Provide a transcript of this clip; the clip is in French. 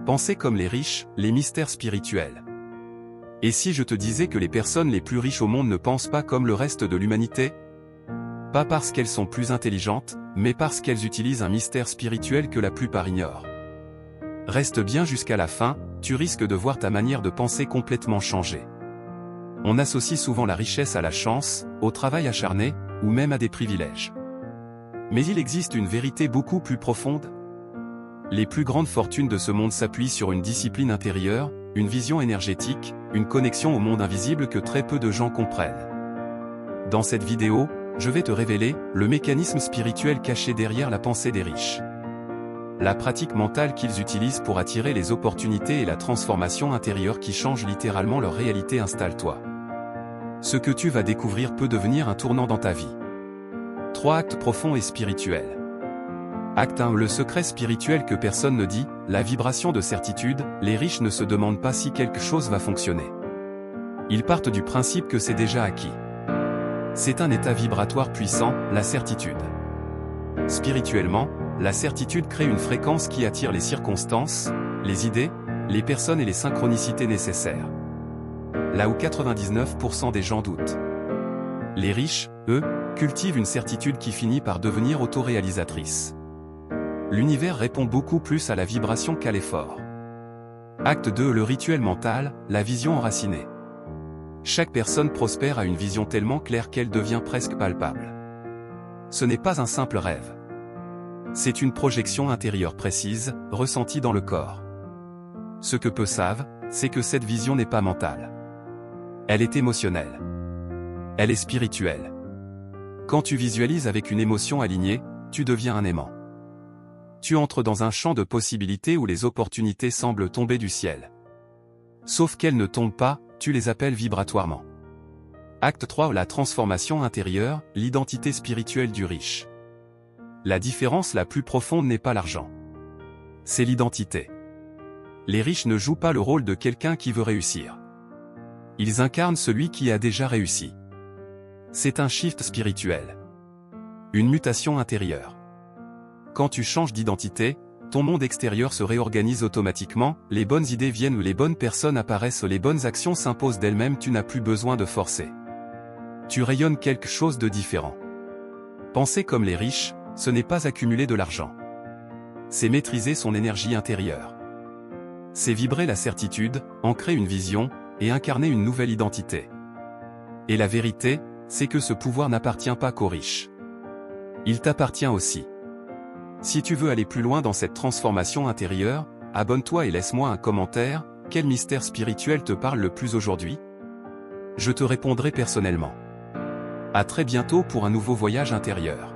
Pensez comme les riches, les mystères spirituels. Et si je te disais que les personnes les plus riches au monde ne pensent pas comme le reste de l'humanité? Pas parce qu'elles sont plus intelligentes, mais parce qu'elles utilisent un mystère spirituel que la plupart ignorent. Reste bien jusqu'à la fin, tu risques de voir ta manière de penser complètement changer. On associe souvent la richesse à la chance, au travail acharné, ou même à des privilèges. Mais il existe une vérité beaucoup plus profonde. Les plus grandes fortunes de ce monde s'appuient sur une discipline intérieure, une vision énergétique, une connexion au monde invisible que très peu de gens comprennent. Dans cette vidéo, je vais te révéler le mécanisme spirituel caché derrière la pensée des riches. La pratique mentale qu'ils utilisent pour attirer les opportunités et la transformation intérieure qui change littéralement leur réalité. Installe-toi. Ce que tu vas découvrir peut devenir un tournant dans ta vie. 3 actes profonds et spirituels. Acte 1. Le secret spirituel que personne ne dit, la vibration de certitude. Les riches ne se demandent pas si quelque chose va fonctionner. Ils partent du principe que c'est déjà acquis. C'est un état vibratoire puissant, la certitude. Spirituellement, la certitude crée une fréquence qui attire les circonstances, les idées, les personnes et les synchronicités nécessaires. Là où 99% des gens doutent. Les riches, eux, cultivent une certitude qui finit par devenir autoréalisatrice. L'univers répond beaucoup plus à la vibration qu'à l'effort. Acte 2. Le rituel mental, la vision enracinée. Chaque personne prospère à une vision tellement claire qu'elle devient presque palpable. Ce n'est pas un simple rêve. C'est une projection intérieure précise, ressentie dans le corps. Ce que peu savent, c'est que cette vision n'est pas mentale. Elle est émotionnelle. Elle est spirituelle. Quand tu visualises avec une émotion alignée, tu deviens un aimant. Tu entres dans un champ de possibilités où les opportunités semblent tomber du ciel. Sauf qu'elles ne tombent pas, tu les appelles vibratoirement. Acte 3. La transformation intérieure, l'identité spirituelle du riche. La différence la plus profonde n'est pas l'argent. C'est l'identité. Les riches ne jouent pas le rôle de quelqu'un qui veut réussir. Ils incarnent celui qui a déjà réussi. C'est un shift spirituel. Une mutation intérieure. Quand tu changes d'identité, ton monde extérieur se réorganise automatiquement, les bonnes idées viennent, les bonnes personnes apparaissent, les bonnes actions s'imposent d'elles-mêmes, tu n'as plus besoin de forcer. Tu rayonnes quelque chose de différent. Penser comme les riches, ce n'est pas accumuler de l'argent. C'est maîtriser son énergie intérieure. C'est vibrer la certitude, ancrer une vision, et incarner une nouvelle identité. Et la vérité, c'est que ce pouvoir n'appartient pas qu'aux riches. Il t'appartient aussi. Si tu veux aller plus loin dans cette transformation intérieure, abonne-toi et laisse-moi un commentaire. Quel mystère spirituel te parle le plus aujourd'hui? Je te répondrai personnellement. À très bientôt pour un nouveau voyage intérieur.